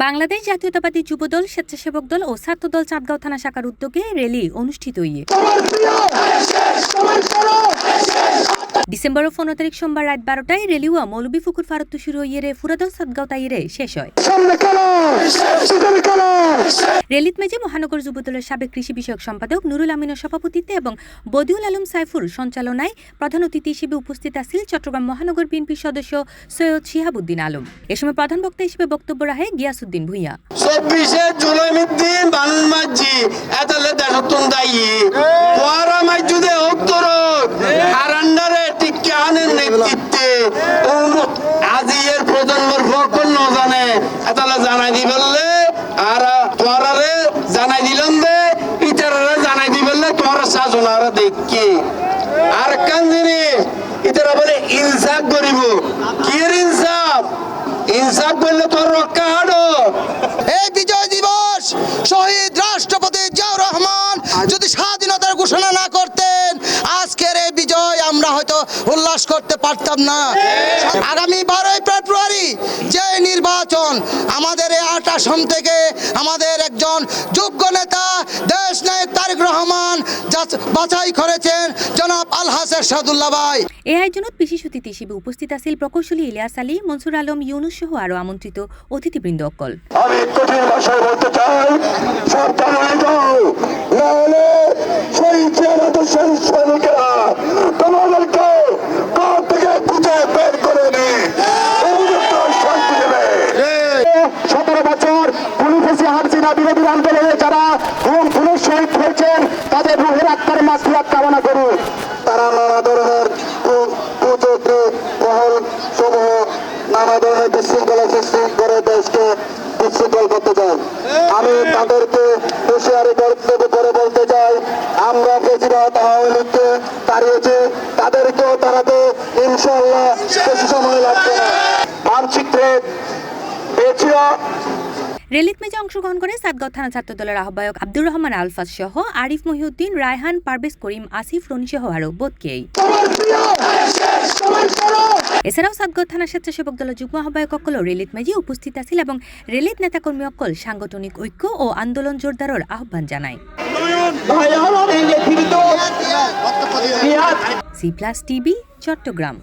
বাংলাদেশ জাতীয়তাবাদী যুবদল, স্বেচ্ছাসেবক দল ও ছাত্রদল চাঁদগাঁও থানা শাখার উদ্যোগে র্যালি অনুষ্ঠিত ডিসেম্বর 15 তারিখ সোমবার রাত 12টায় রেলিওয়া মৌলভীপুকুর ফারত্তু শুরু হইয়ে ফুরাদাও সাদগাঁও তাইরে শেষ হয়। রেলিত মেজে মহানগর যুবদলের সাবেক কৃষি বিষয়ক সম্পাদক নুরুল আমিনের সভাপতিত্বে এবং বদিউল আলম সাইফুর সঞ্চালনায় প্রধান অতিথি হিসেবে উপস্থিত আছেন চট্টগ্রাম মহানগর বিএনপির সদস্য সৈয়দ শিহাবুদ্দিন আলম। এ সময় প্রধান বক্তা হিসেবে বক্তব্য রাখে গিয়াসউদ্দিন ভূঁইয়া। 24 জুলাই মিদ্দিন বানুল মাঝি এতলে দেশতুন দায়ী পরা মাইজুদে উত্তরক হারান্ডারে টিকানের নেতৃত্বে আজিয়ের প্রজন্মের ফকল ন জানে এতলে জানাই দি বললে আর পরারে জানাই দিলাম দে ইতারে জানাই দি বললে তোরা শাসনারা দেখি আর কান জিনিস ইতারা বলে ইনসাফ করিব কি ইনসাফ ইনসাফ করলে তোর রক্ষা হাড়ো। এই বিজয় দিবস শহীদ রাষ্ট্রপতি জিয়াউর রহমান যদি স্বাধীনতার ঘোষণা না করতেন আজকের এই বিজয় আমরা হয়তো উল্লাস করতে পারতাম না। আগামী 12 ফেব্রুয়ারি যে নির্বাচন আমাদের এই 8 আসন থেকে আমাদের একজন যোগ্য নেতা দেশ নায়ক তারেক রহমান বাছাই করেছেন জনাব আলহাজ এরশাদুল্লাহ ভাই। এই আয়োজনত বিশেষ অতিথি হিসেবে উপস্থিত আছেন প্রকৌশলী ইলিয়াস আলী, মনসুর আলম, ইউনুস সহ আরো আমন্ত্রিত অতিথিবৃন্দ অকল। আমি কঠিন ভাষায় বলতে চাই সাবধান হয়ে যাও, না হলে শহীদের আদর্শের সৈনিকেরা তোমাদেরকে ঘর থেকে খুঁজে বের করে নিয়ে উপযুক্ত শাস্তি দেবে। 17 বছর পুলিশে হাসিনা বিরোধী আন্দোলনে যারা খুনের শহীদ হয়েছেন তাদের রুহের আত্মার মাগফিরাত কামনা করুন। তারা নানা ধরনের কুচক্রি মহল সমূহ নানা ধরনের বিশৃঙ্খলা সৃষ্টি করে দেশকে বিশৃঙ্খল করতে চায়। আমি তাদেরকে হুঁশিয়ারি করে বলতে চাই, আমরা বেশিরভাগ আওয়ামী লীগকে তাড়িয়েছি, তাদেরকেও তাড়াতে ইনশাল্লাহ বেশি সময় লাগবে না। মানচিত্রে পেয়েছিল। রেলিত মেজে অংশগ্রহণ করে সাদগাঁও থানা ছাত্রদলের আহ্বায়ক আব্দুর রহমান আলফাজ সহ আরিফ মহিউদ্দিন, রায়হান, পারভেজ করিম, আসিফ, রনি সহ আরো বোধকেই। এছাড়াও সাদগাঁও থানা স্বেচ্ছাসেবক দলের যুগ্ম আহ্বায়ক অকল রেলিত মেজে উপস্থিত আছিল এবং রেলিত নেতাকর্মী অকল সাংগঠনিক ঐক্য ও আন্দোলন জোরদারের আহ্বান জানায়। C+ TV Chittagong.